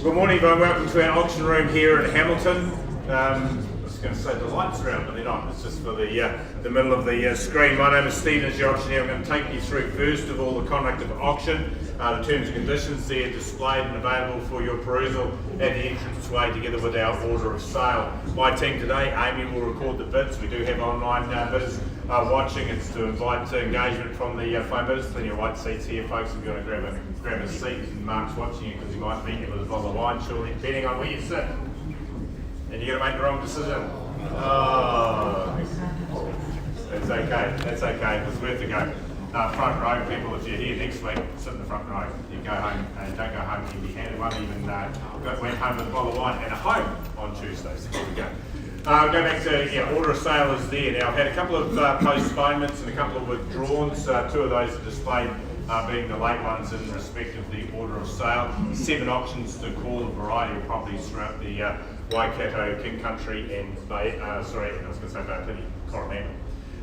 Good morning, everyone. Welcome to our auction room here in Hamilton. I was going to say the lights are out, but they're not. It's just for the middle of the screen. My name is Stephen, as your auctioneer. I'm going to take you through first of all the conduct of auction, the terms and conditions. They're displayed and available for your perusal at the entranceway together with our order of sale. My team today, Amy, will record the bids. We do have online bidders watching. It's to invite engagement from the phone bidders. Plenty of white seats here, folks. If you want to grab a seat, and Mark's watching you because he might meet you with a bottle of wine shortly, depending on where you sit. And you're going to make the wrong decision. Oh, that's okay. That's okay. It's worth a go. Front row people, if you're here next week, sit in the front row. You go home, don't go home empty-handed. One even went home with a bottle of wine and a home on Tuesday. So here we go. Go back to order of sale is there. Now I've had a couple of postponements and a couple of withdrawals. Two of those are displayed, being the late ones in respect of the order of sale. 7 auctions to call a variety of properties throughout the Waikato, King Country and Coromandel.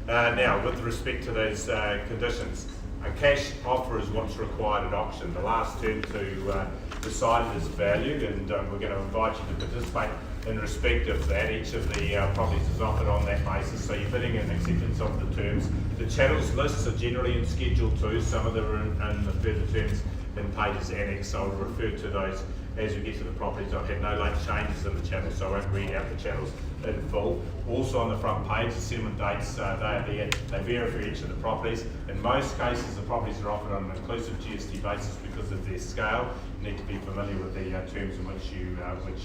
Now, with respect to those conditions, a cash offer is what's required at auction. The last term to decide its value, and we're going to invite you to participate in respect of that. Each of the properties is offered on that basis, so you're bidding in acceptance of the terms. The channels lists are generally in Schedule 2, some of them are in the further terms in pages annex, so I'll refer to those as we get to the properties. I've had no late changes in the channels, so I won't read out the channels in full. Also on the front page, the settlement dates, they are there. They vary for each of the properties. In most cases, the properties are offered on an inclusive GST basis because of their scale. You need to be familiar with the terms in which you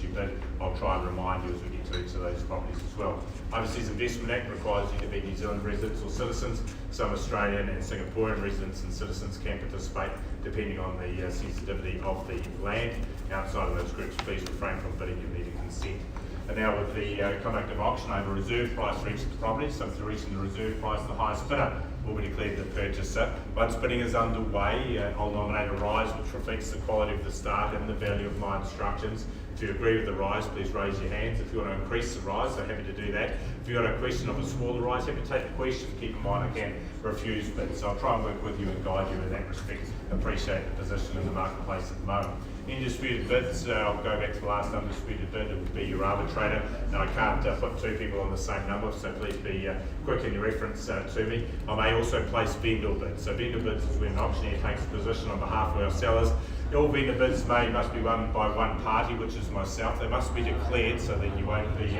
bid. I'll try and remind you as we get to each of those properties as well. Overseas Investment Act requires you to be New Zealand residents or citizens. Some Australian and Singaporean residents and citizens can participate depending on the sensitivity of the land. Outside of those groups, please refrain from bidding. You need a consent. And now with the conduct of auction over reserve price for each of the properties, so for reaching the reserve price, the highest bidder will be declared the purchaser. Once bidding is underway, I'll nominate a rise which reflects the quality of the start and the value of my instructions. If you agree with the rise, please raise your hands. If you want to increase the rise, I'm happy to do that. If you've got a question of a smaller rise, happy to take the question. Keep in mind I can refuse bids, so I'll try and work with you and guide you in that respect. Appreciate the position in the marketplace at the moment. Undisputed bids, I'll go back to the last undisputed bid, it would be your arbitrator. Now I can't put 2 people on the same number, so please be quick in your reference to me. I may also place vendor bids. So vendor bids is when an auctioneer takes a position on behalf of our sellers. All vendor bids must be won by one party, which is myself. They must be declared so that you won't be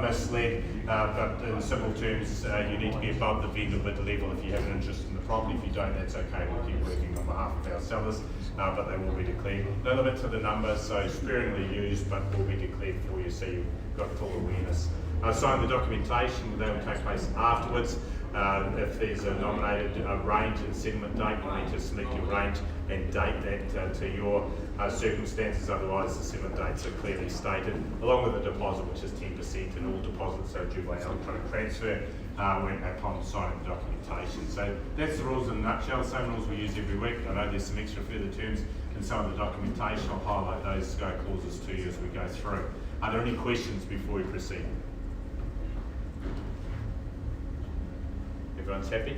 misled. But in simple terms, you need to be above the vendor bid level if you have an interest in the property. If you don't, that's okay. We'll keep working on behalf of our sellers, but they will be declared. No limit to the number, so sparingly used, but will be declared for you, so you've got full awareness. Sign the documentation. That will take place afterwards. If there's a nominated range and settlement date, you need to select your range and date that to your circumstances, otherwise the settlement dates are clearly stated, along with a deposit which is 10%, and all deposits are due by electronic transfer upon signing the documentation. So that's the rules in a nutshell, same rules we use every week. I know there's some extra further terms in some of the documentation. I'll highlight those clauses to you as we go through. Are there any questions before we proceed? Everyone's happy?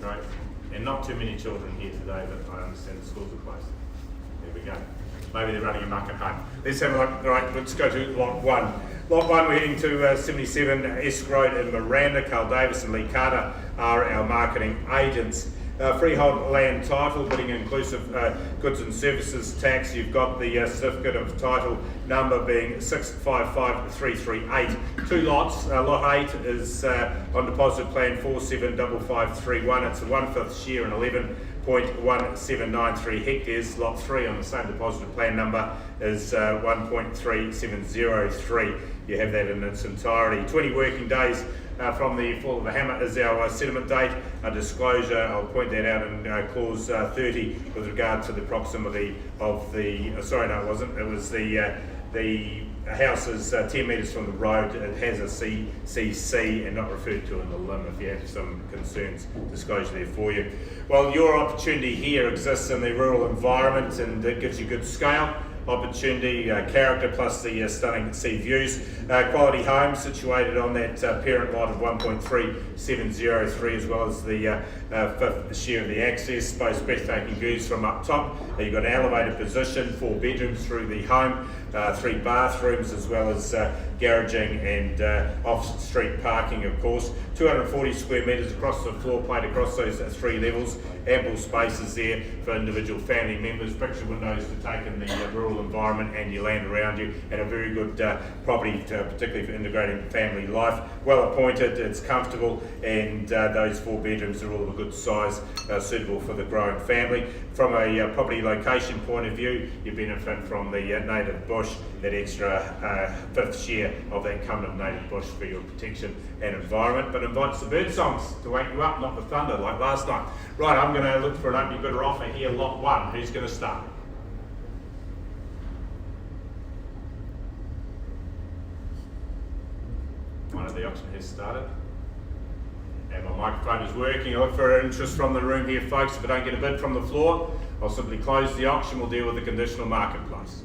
Great. And not too many children here today, but I understand the schools are closed. There we go. Maybe they're running amok at home. Let's have a look. Right, let's go to lot 1. Lot 1, we're heading to 77 Esk Road in Miranda. Carl Davis and Lee Carter are our marketing agents. Freehold land title, bidding inclusive goods and services tax. You've got the certificate of title number being 655338. 2 lots. Lot 8 is on deposit plan 475531. It's a 1/5 share and 11.1793 hectares. Lot 3 on the same deposit plan number is 1.3703. You have that in its entirety. 20 working days from the fall of the hammer is our settlement date. A disclosure, I'll point that out in clause 30 with regard to the proximity of the, sorry no it wasn't, it was the house is 10 metres from the road. It has a CCC and not referred to in the limb if you have some concerns. Disclosure there for you. Well, your opportunity here exists in the rural environment and it gives you good scale. opportunity, character plus the stunning sea views. Quality home situated on that parent lot of 1.3703, as well as the fifth share of the access, both breathtaking views from up top. You've got an elevated position, 4 bedrooms through the home, 3 bathrooms, as well as garaging and off-street parking, of course. 240 square metres across the floor plate, across those 3 levels. Ample spaces there for individual family members, picture windows to take in the rural environment and your land around you, and a very good property, particularly for integrating family life. Well appointed, it's comfortable, and those 4 bedrooms are all of a good size, suitable for the growing family. From a property location point of view, you benefit from the native bush, that extra 5th share of that covenant native bush for your protection and environment, but invites the bird songs to wake you up, not the thunder like last night. Right, I'm going to look for an opening bidder offer here, lot 1. Who's going to start? One of the auction has started. And my microphone is working. I look for interest from the room here, folks. If I don't get a bid from the floor, I'll simply close the auction. We'll deal with the conditional marketplace.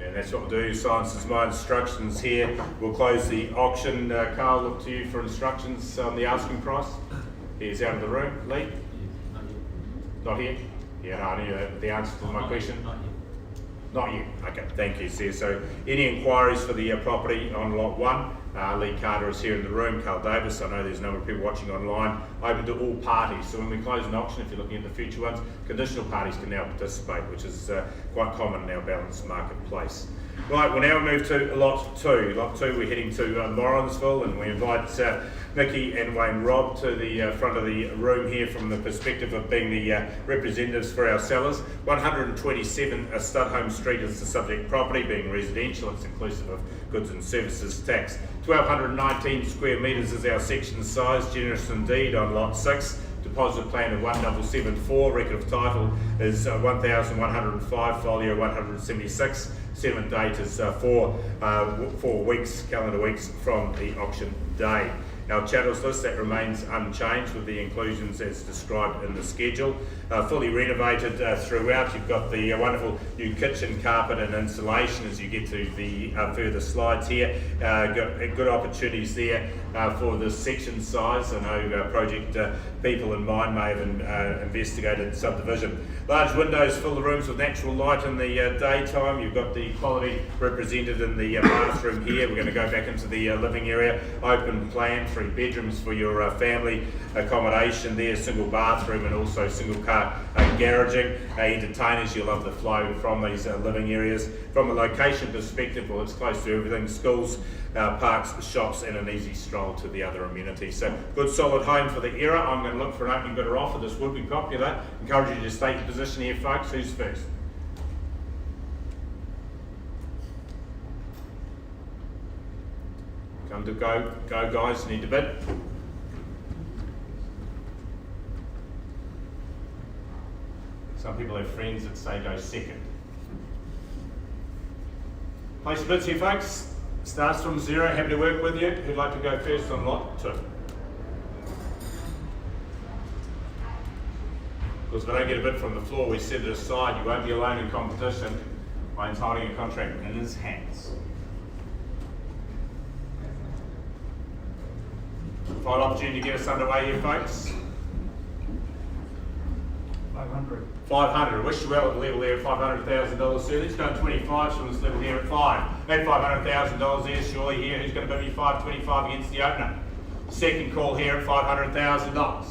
And that's what we'll do. Silence is my instructions here. We'll close the auction. Carl, look to you for instructions on the asking price. He's out of the room. Lee? Not here? Yeah, no, I knew the answer to my question. Not you. Okay, thank you, sir. So, any inquiries for the property on lot 1? Lee Carter is here in the room. Carl Davis, I know there's a number of people watching online. Open to all parties. So when we close an auction, if you're looking at the future ones, conditional parties can now participate, which is quite common in our balanced marketplace. Right, we'll now move to lot 2. Lot 2, we're heading to Morrinsville, and we invite Nikki and Wayne Robb to the front of the room here from the perspective of being the representatives for our sellers. 127 Studholme Street is the subject property, being residential. It's inclusive of goods and services tax. 1,219 square metres is our section size, generous indeed on lot 6. Deposit plan of 1774, record of title is 1,105, folio 176. Settlement date is 4 weeks, calendar weeks from the auction day. Our chattels list, that remains unchanged with the inclusions as described in the schedule. Fully renovated throughout. You've got the wonderful new kitchen carpet and insulation as you get to the further slides here. Got good opportunities there for the section size. I know project people in mind may have investigated subdivision. Large windows fill the rooms with natural light in the daytime. You've got the quality represented in the bathroom here. We're going to go back into the living area. Open plan, 3 bedrooms for your family accommodation there, single bathroom and also single car garaging. Entertainers, you'll love the flow from these living areas. From a location perspective, well, it's close to everything, schools, parks, shops, and an easy stroll to the other amenities. So good solid home for the era. I'm going to look for an opening bidder offer. This would be popular. Encourage you to state your position here, folks. Who's first? Come to go guys, need to bid. Some people have friends that say go second. Place your bids here, folks. Starts from 0, happy to work with you. Who'd like to go first on lot 2? Because if I don't get a bid from the floor, we set it aside. You won't be alone in competition. Wayne's holding a contract in his hands. Final opportunity to get us underway here, folks. 500. 500. I wish you well at the level there at $500,000, sir. Let's go 25 from this level here at 5. At $500,000 there, surely here. Who's going to bid me 525 against the opener? Second call here at $500,000.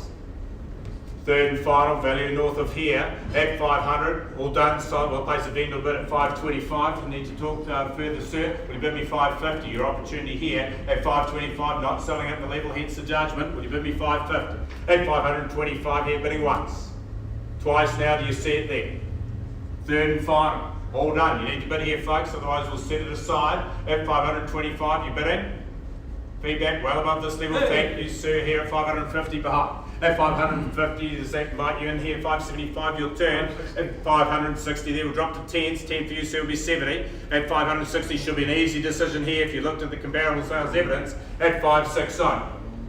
Third and final value north of here at 500. All done. So we'll place a vendor bid at 525. You need to talk further, sir. Will you bid me 550? Your opportunity here at 525. Not selling at the level, hence the judgment. Will you bid me 550? At 525 here, bidding once. Twice now, do you see it there? Third and final. All done. You need to bid here, folks, otherwise we'll set it aside. At 525, you bidding? Feedback well above this level. Thank you, sir, here at 550 behind. At 550, does that invite you in here? 575, your turn. At 560, there we'll drop to 10s. 10 for you, so it'll be 70. At 560, should be an easy decision here if you looked at the comparable sales evidence. At 560.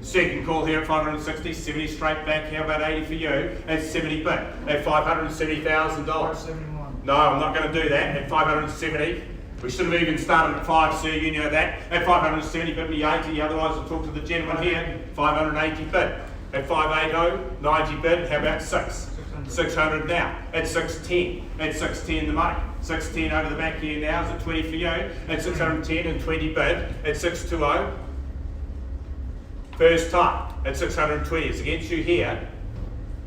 Second call here at 560, 70 straight back. How about 80 for you? That's 70 bid at $570,000. 571. No, I'm not going to do that at 570. We shouldn't have even started at 5, sir, you know that. At 570, bid me 80, otherwise I'll talk to the gentleman here. 580 bid. At 580, 90 bid, how about 6? 600 now. At 610. At 610 the money. 610 over the back here now is at 20 for you. At 610 and 20 bid. At 620. First time at 620. It's against you here.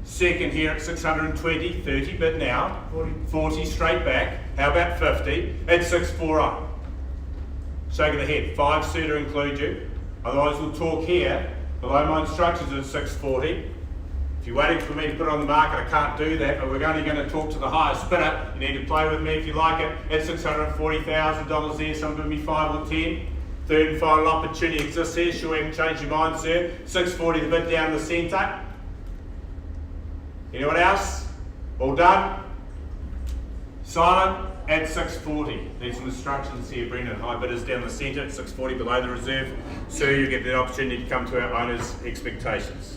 Second here at 620, 30 bid now. 40 straight back. How about 50? At 640. Shaking the head. 5 sir to include you. Otherwise we'll talk here. Below my instructions at 640. If you're waiting for me to put it on the market, I can't do that, but we're only going to talk to the highest bidder. You need to play with me if you like it. At $640,000 there, some give me 5 or 10. Third and final opportunity exists here. Sure, you can change your mind, sir. 640 the bid down the centre. Anyone else? All done? Silent at 640. There's some instructions here, Brendan. High bidders down the centre at 640 below the reserve. Sir, you get the opportunity to come to our owners' expectations.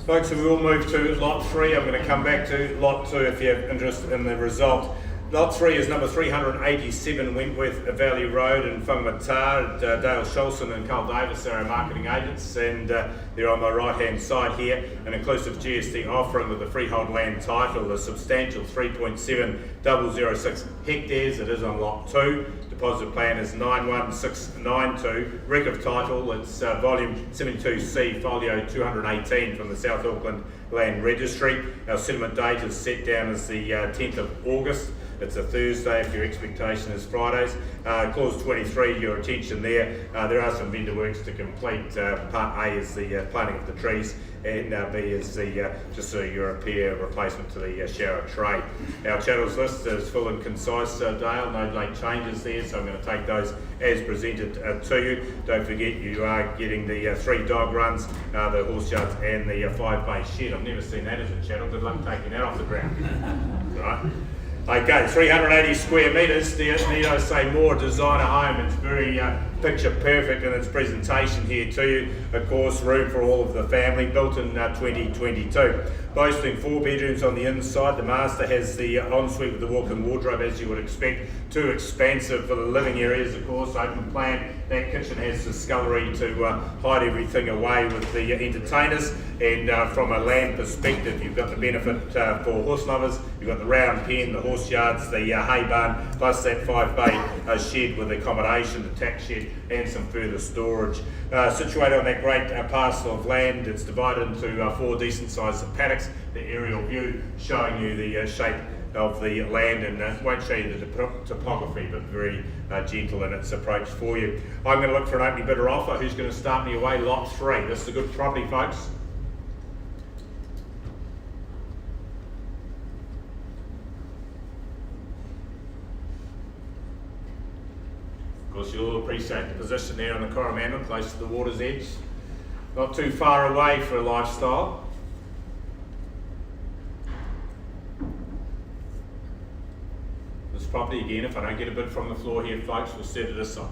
Folks, so we will move to lot 3. I'm going to come back to lot 2 if you have interest in the result. Lot 3 is number 387 Wentworth Valley Road in Whangamata. Dale Scholson and Carl Davis are our marketing agents, and they're on my right hand side here. An inclusive GST offering with a freehold land title, a substantial 3.7006 hectares. It is on lot 2. Deposit plan is 91692. Rec of title, it's volume 72C, folio 218 from the South Auckland Land Registry. Our settlement date is set down as the 10th of August. It's a Thursday if your expectation is Fridays. Clause 23, your attention there. There are some vendor works to complete. Part A is the planting of the trees, and B is the just your repair replacement to the shower tray. Our channels list is full and concise, Dale. No late changes there, so I'm going to take those as presented to you. Don't forget you are getting the 3 dog runs, the horse yards, and the 5-bay shed. I've never seen that as a channel. Good luck taking that off the ground. Right. Okay, 380 square metres. Need I say more? Designer home. It's very picture perfect in its presentation here to you. Of course, room for all of the family, built in 2022. Boasting 4 bedrooms on the inside. The master has the ensuite with the walk-in wardrobe, as you would expect. Too expansive for the living areas, of course. Open plan. That kitchen has the scullery to hide everything away with the entertainers. And from a land perspective, you've got the benefit for horse lovers. You've got the round pen, the horse yards, the hay barn, plus that 5-bay shed with accommodation, the tack shed, and some further storage. Situated on that great parcel of land, it's divided into 4 decent sized paddocks. The aerial view showing you the shape of the land, and won't show you the topography, but very gentle in its approach for you. I'm going to look for an opening bidder offer. Who's going to start me away? Lot 3. This is a good property, folks. Of course, you'll appreciate the position there on the Coromandel, close to the water's edge. Not too far away for a lifestyle. This property, again, if I don't get a bid from the floor here, folks, we'll set it aside.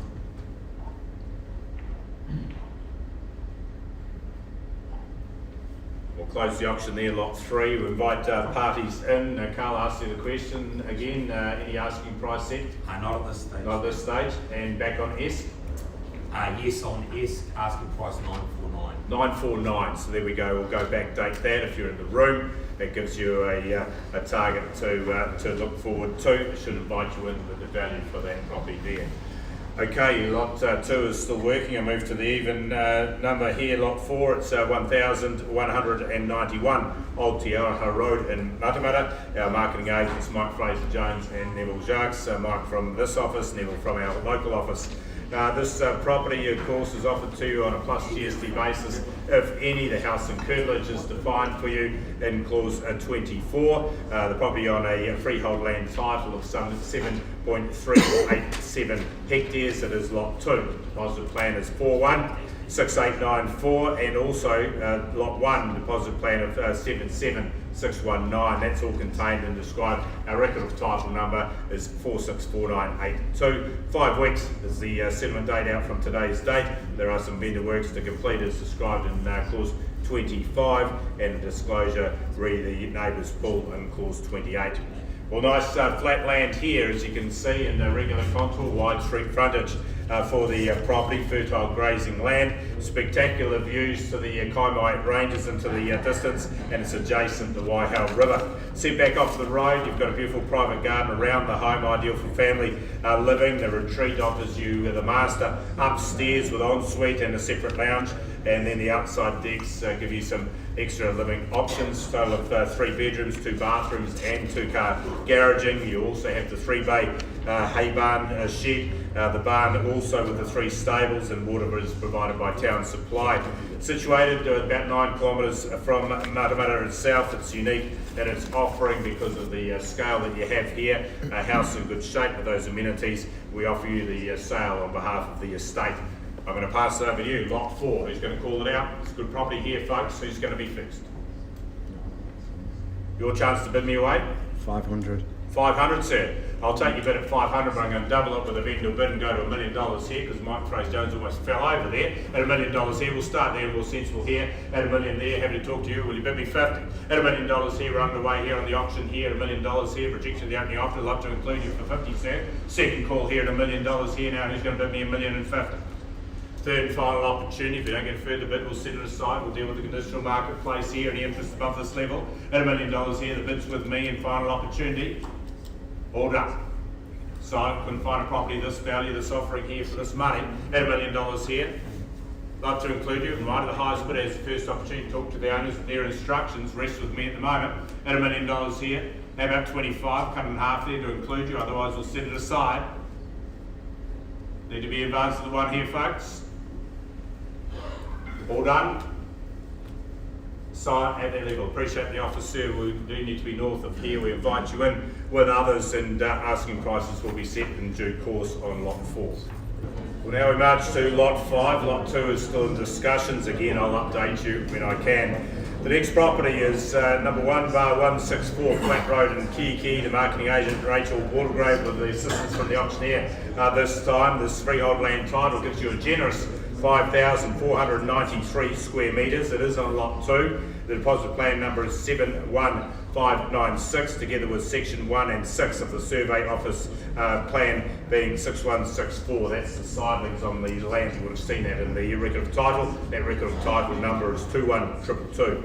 We'll close the auction there, lot 3. We invite parties in. Carl asked you the question again. Any asking price set? Not at this stage. Not at this stage. And back on S? Yes, on S, asking price 949. 949. So there we go. We'll go backdate that if you're in the room. That gives you a target to look forward to. It should invite you in with the value for that property there. Okay, lot 2 is still working. I move to the even number here, lot 4. It's 1,191 Old Te Aroha Road in Matamata. Our marketing agents, Mike Fraser-Jones and Neville Jacques. Mike from this office, Neville from our local office. This property, of course, is offered to you on a plus GST basis. If any, the house and curtilage is defined for you in clause 24. The property on a freehold land title of some 7.387 hectares. It is lot 2. Deposit plan is 4-1. 6894, and also lot 1 deposit plan of 77619. That's all contained and described. Our record of title number is 464982. 5 weeks is the settlement date out from today's date. There are some vendor works to complete as described in clause 25, and a disclosure re the neighbours pool in clause 28. Well, nice flat land here, as you can see, in the regular contour, wide street frontage for the property, fertile grazing land, spectacular views to the Kaimai Ranges into the distance, and it's adjacent to Waihau River. Set back off the road, you've got a beautiful private garden around the home, ideal for family living. The retreat offers you the master upstairs with ensuite and a separate lounge, and then the outside decks give you some extra living options. Total of 3 bedrooms, 2 bathrooms and 2-car garaging. You also have the 3-bay hay barn shed, the barn also with the 3 stables, and water is provided by Town Supply. Situated about 9 kilometres from Matamata itself, it's unique in its offering because of the scale that you have here. A house in good shape with those amenities. We offer you the sale on behalf of the estate. I'm going to pass it over to you, lot 4. Who's going to call it out? It's good property here, folks. Who's going to be fixed? Your chance to bid me away? 500. 500, sir. I'll take your bid at 500, but I'm going to double it with a vendor bid and go to $1 million here, because Mike Fraser-Jones almost fell over there. At $1 million here, we'll start there, more sensible here. At $1 million there, happy to talk to you. Will you bid me 50? At $1 million here, we're underway here on the auction here. At $1 million here, projection of the opening offer. I'd love to include you for 50, sir. Second call here at $1 million here now. Who's going to bid me $1,050,000? Third and final opportunity. If you don't get a further bid, we'll set it aside. We'll deal with the conditional marketplace here. Any interest above this level? At $1 million here, the bid's with me, and final opportunity. All done. So I couldn't find a property this value, this offering here for this money. At $1 million here. Love to include you, and right at the highest bid as the first opportunity. Talk to the owners, their instructions. Rest with me at the moment. At $1 million here. How about 25? Cut in half there to include you. Otherwise, we'll set it aside. Need to be advanced to the one here, folks. All done. Sign at that level. Appreciate the offer, sir. We do need to be north of here. We invite you in with others, and asking prices will be set in due course on lot 4. Well, now we march to lot 5. Lot 2 is still in discussions. Again, I'll update you when I can. The next property is number 1 bar 164 Flat Road in Kiki. The marketing agent Rachel Watergrave with the assistance from the auctioneer. This time, this freehold land title gives you a generous 5,493 square metres. It is on lot 2. The deposit plan number is 71596, together with section 1 and 6 of the survey office plan being 6164. That's the sidelings on the land. You would have seen that in the record of title. That record of title number is 21222.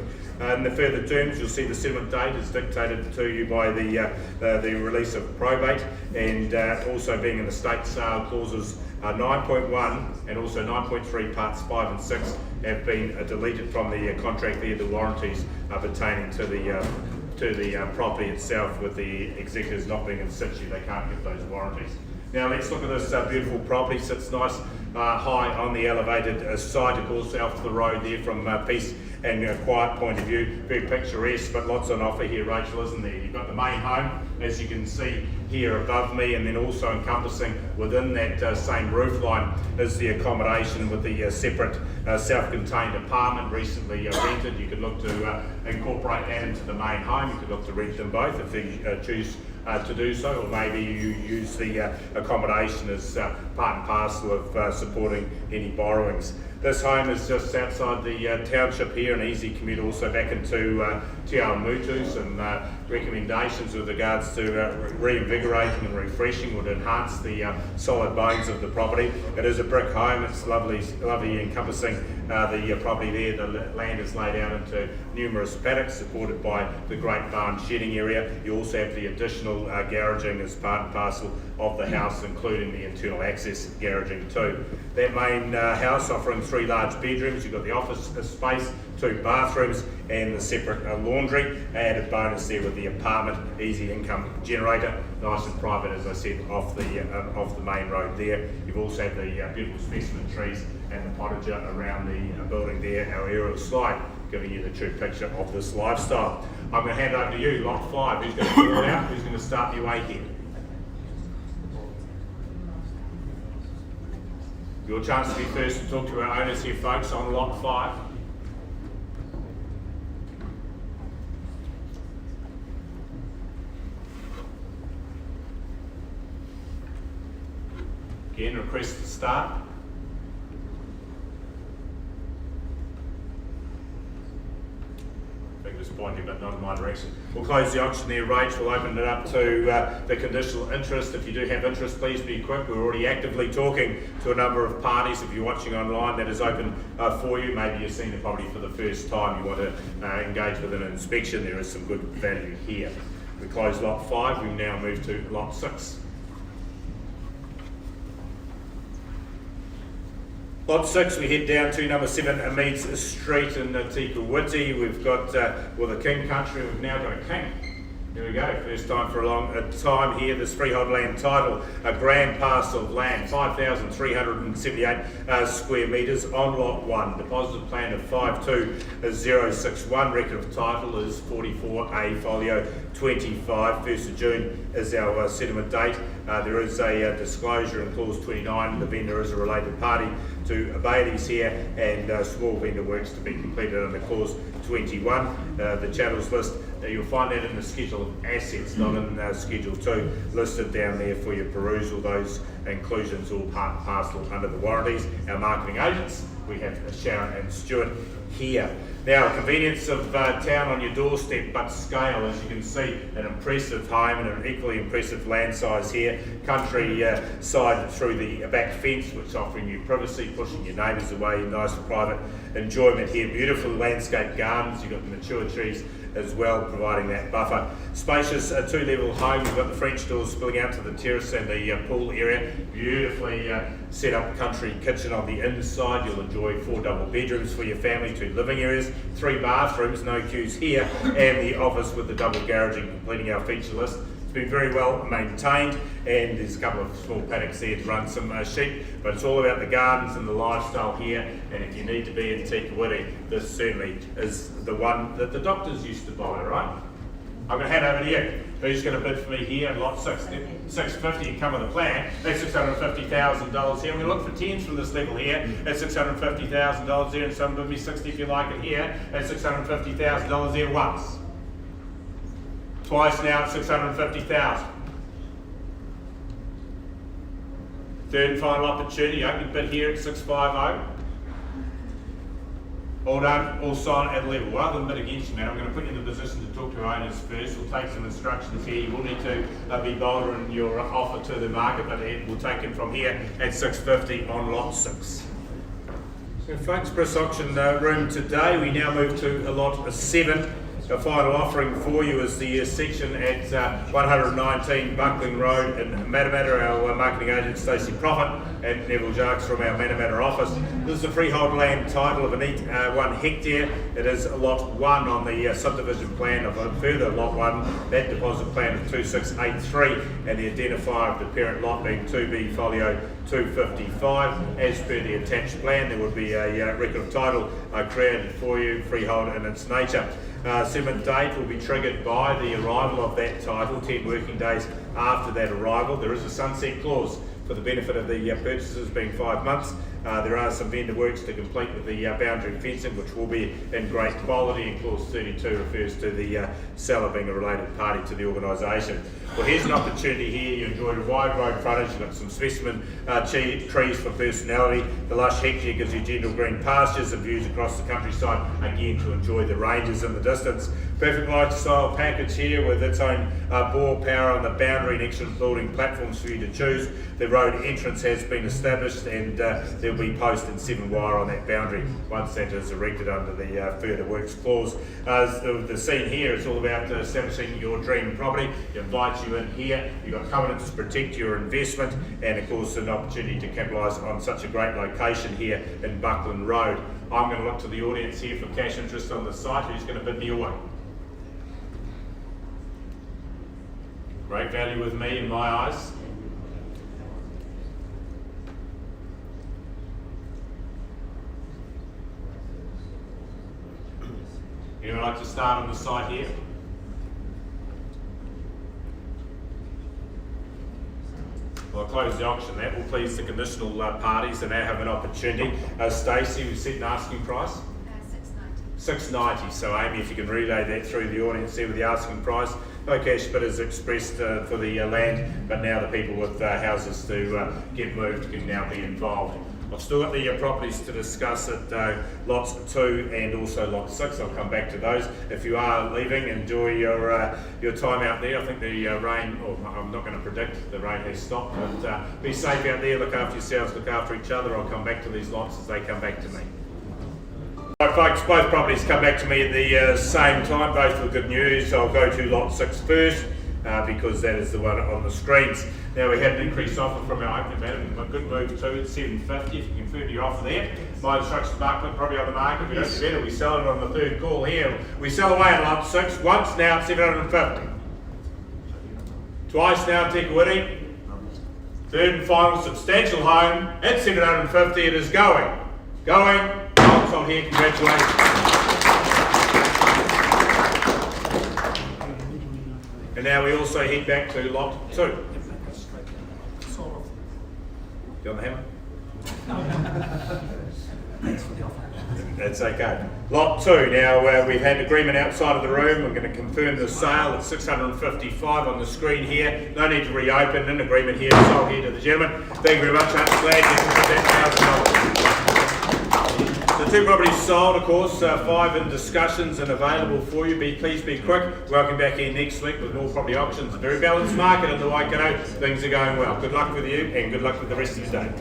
In the further terms, you'll see the settlement date is dictated to you by the release of probate, and also being in the state sale clauses 9.1 and also 9.3 parts 5 and 6 have been deleted from the contract there. The warranties pertaining to the property itself, with the executors not being in situ, they can't give those warranties. Now let's look at this beautiful property. Sits nice high on the elevated site, of course, off the road there from peace and quiet point of view. Very picturesque, but lots on offer here, Rachel, isn't there? You've got the main home, as you can see here above me, and then also encompassing within that same roof line is the accommodation with the separate self-contained apartment recently rented. You could look to incorporate that into the main home. You could look to rent them both if you choose to do so, or maybe you use the accommodation as part and parcel of supporting any borrowings. This home is just outside the township here, an easy commute also back into Te Awamutu. Some recommendations with regards to reinvigorating and refreshing would enhance the solid bones of the property. It is a brick home. It's lovely encompassing the property there. The land is laid out into numerous paddocks supported by the great barn shedding area. You also have the additional garaging as part and parcel of the house, including the internal access garaging too. That main house offering 3 large bedrooms. You've got the office space, 2 bathrooms, and the separate laundry. Added bonus there with the apartment, easy income generator, nice and private, as I said, off the main road there. You've also had the beautiful specimen trees and the potager around the building there. Our aerial slide giving you the true picture of this lifestyle. I'm going to hand over to you, lot 5. Who's going to call it out? Who's going to start your way here? Your chance to be first and talk to our owners here, folks, on lot 5. Again, request to start. Fingers pointing, but not in my direction. We'll close the auction there, Rach. We'll open it up to the conditional interest. If you do have interest, please be quick. We're already actively talking to a number of parties. If you're watching online, that is open for you. Maybe you've seen the property for the first time. You want to engage with an inspection. There is some good value here. We close lot 5. We now move to lot 6. Lot 6, we head down to number 7 Meads Street in Tikawiti. We've got, the King Country, we've now got a king. Here we go, first time for a long time here. This freehold land title, a grand parcel of land, 5,378 square metres on lot 1. Deposit plan of 52061. Record of title is 44A folio 25. 1st of June is our settlement date. There is a disclosure in clause 29. The vendor is a related party to Bayleys here, and small vendor works to be completed under clause 21. The chattels list, you'll find that in the schedule of assets, not in schedule 2, listed down there for your perusal. Those inclusions all part and parcel under the warranties. Our marketing agents, we have Sharon and Stuart here. Now, convenience of town on your doorstep, but scale. As you can see, an impressive home and an equally impressive land size here. Country side through the back fence, which is offering you privacy, pushing your neighbours away, nice private enjoyment here. Beautiful landscape gardens. You've got the mature trees as well, providing that buffer. Spacious 2-level home. You've got the French doors spilling out to the terrace and the pool area. Beautifully set up country kitchen on the inside. You'll enjoy 4 double bedrooms for your family, 2 living areas, 3 bathrooms, no queues here, and the office with the double garaging completing our feature list. It's been very well maintained, and there's a couple of small paddocks there to run some sheep, but it's all about the gardens and the lifestyle here. And if you need to be in Tikawiti, this certainly is the one that the doctors used to buy, right? I'm going to hand over to you. Who's going to bid for me here in lot 6? 650 and come with a plan. That's $650,000 here. I'm going to look for 10s from this level here. That's $650,000 there, and some bid me 60 if you like it here. That's $650,000 there once. Twice now at $650,000. Third and final opportunity, open bid here at 650. All done, all silent at level. Rather than bid against you, man, I'm going to put you in the position to talk to our owners first. We'll take some instructions here. You will need to be bolder in your offer to the market, but we'll take it from here at 650 on lot 6. So folks, press auction room today. We now move to a lot 7. The final offering for you is the section at 119 Buckling Road in Matamata. Our marketing agent Stacey Prophet and Neville Jarks from our Matamata office. This is a freehold land title of a neat 1 hectare. It is lot 1 on the subdivision plan of a further lot 1. That deposit plan of 2683, and the identifier of the parent lot being 2B folio 255. As per the attached plan, there would be a record of title created for you, freehold in its nature. Settlement date will be triggered by the arrival of that title, 10 working days after that arrival. There is a sunset clause for the benefit of the purchasers, being 5 months. There are some vendor works to complete with the boundary fencing, which will be in great quality, and clause 32 refers to the seller being a related party to the organisation. Well, here's an opportunity here. You enjoyed a wide road frontage. You've got some specimen trees for personality. The lush hectare gives you gentle green pastures and views across the countryside, again to enjoy the ranges in the distance. Perfect lifestyle package here with its own bore power on the boundary and excellent building platforms for you to choose. The road entrance has been established, and there'll be post and 7 wire on that boundary once that is erected under the further works clause. The scene here is all about establishing your dream property. It invites you in here. You've got covenants to protect your investment, and of course an opportunity to capitalise on such a great location here in Buckland Road. I'm going to look to the audience here for cash interest on the site. Who's going to bid me away? Great value with me in my eyes. Anyone like to start on the site here? I'll close the auction. That will please the conditional parties and they have an opportunity. Stacey, we set an asking price? 690. So Amy, if you can relay that through the audience there with the asking price. No cash bid is expressed for the land, but now the people with houses to get moved can now be involved. I've still got the properties to discuss at lots 2 and also lot 6. I'll come back to those. If you are leaving, enjoy your time out there. I think the rain, or I'm not going to predict the rain has stopped, but be safe out there, look after yourselves, look after each other. I'll come back to these lots as they come back to me. Right, folks, both properties come back to me at the same time, both with good news. I'll go to lot 6 first because that is the one on the screens. Now we had an increased offer from our opening madam, a good move too at 750. If you confirm your offer there, my instructions market probably on the market. We don't do better. We sell it on the third call here. We sell away at lot 6 once now at 750. Twice now at Tekawiti. Third and final substantial home at 750. It is going. On here, congratulations. And now we also head back to lot 2. Do you want the hammer? Thanks for the offer. That's okay. Lot 2. Now we've had agreement outside of the room. We're going to confirm the sale at 655 on the screen here. No need to reopen. An agreement here. Sold here to the gentleman. Thank you very much. I'm glad you can put that $1,000. The 2 properties sold, of course, 5 in discussions and available for you. Please be quick. Welcome back here next week with more property auctions. Very balanced market in the Waikato. Things are going well. Good luck with you and good luck with the rest of your day.